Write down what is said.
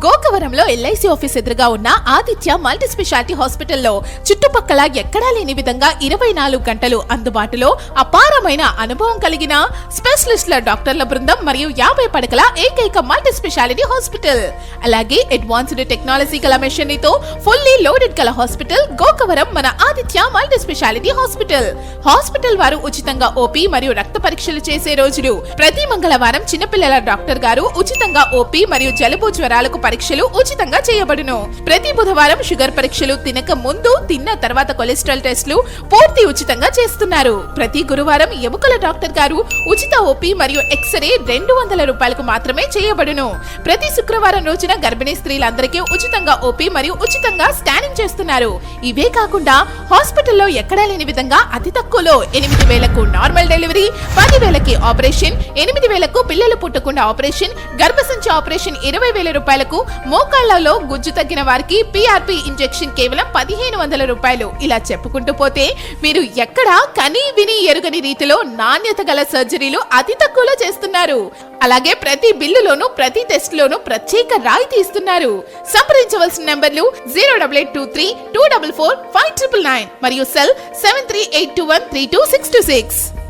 గోకవరంలో LIC office ఎదురుగా ఉన్న Aditya multi speciality హాస్పిటల్లో చుట్టుపక్కల ఎక్కడా లేని విధంగా 24 గంటలు అందుబాటులో అపారమైన అనుభవం కలిగిన స్పెషలిస్టుల డాక్టర్ల బృందం మరియు 50 పడకల ఏకైక మల్టీ స్పెషాలిటీ హాస్పిటల్. అలాగే అడ్వాన్స్డ్ టెక్నాలజీ గల మెషినరీతో ఫుల్లీ లోడెడ్ గల హాస్పిటల్ గోకవరం మన Aditya multi speciality hospital. Hospital వారు ఉచితంగా ఓపీ మరియు రక్త పరీక్షలు చేసే రోజులు. ప్రతి మంగళవారం చిన్నపిల్లల డాక్టర్ గారు ఉచితంగా ఓపీ మరియు జలుబు జ్వరాలకు పరీక్షలు ఉచితంగా చేయబడును. ప్రతి బుధవారం షుగర్ పరీక్షలు తినక ముందు తిన్న తర్వాత కొలెస్ట్రాల్ టెస్టులు పూర్తి ఉచితంగా చేస్తున్నారు. ప్రతి గురువారం ఎముకల డాక్టర్ గారు ఉచిత ఓపీ మరియు ఎక్స్రే 200 రూపాయలకు మాత్రమే చేయబడును. ప్రతి శుక్రవారం రోజున గర్భిణీ స్త్రీలందరికీ ఉచితంగా ఓపీ మరియు ఉచితంగా స్కానింగ్ చేస్తున్నారు. ఇవే కాకుండా హాస్పిటల్లో ఎక్కడా లేని విధంగా అతి తక్కువలో 8,000కు నార్మల్ డెలివరీ, 10,000కి ఆపరేషన్, 8,000కు పిల్లలు పుట్టకుండా ఆపరేషన్, గర్భసంచి ఆపరేషన్ 20,000 రూపాయలకు, మోకాళ్లలో గుజ్జు తగ్గిన వారికి పిఆర్పి ఇంజెక్షన్ కేవలం 1,500 రూపాయలు. ఇలా చెప్పుకుంటూ పోతే మీరు ఎక్కడా కని విని ఎరుగని రీతిలో నాణ్యత గల సర్జరీలు అతి తక్కువలో చేస్తున్నారు. అలాగే ప్రతి బిల్లులోనూ ప్రతి టెస్ట్ లోనూ ప్రత్యేక రాయితీ ఇస్తున్నారు. సంప్రదించవలసిన నంబర్లు 08823 244 5999 మరియు సెల్ 7382132626.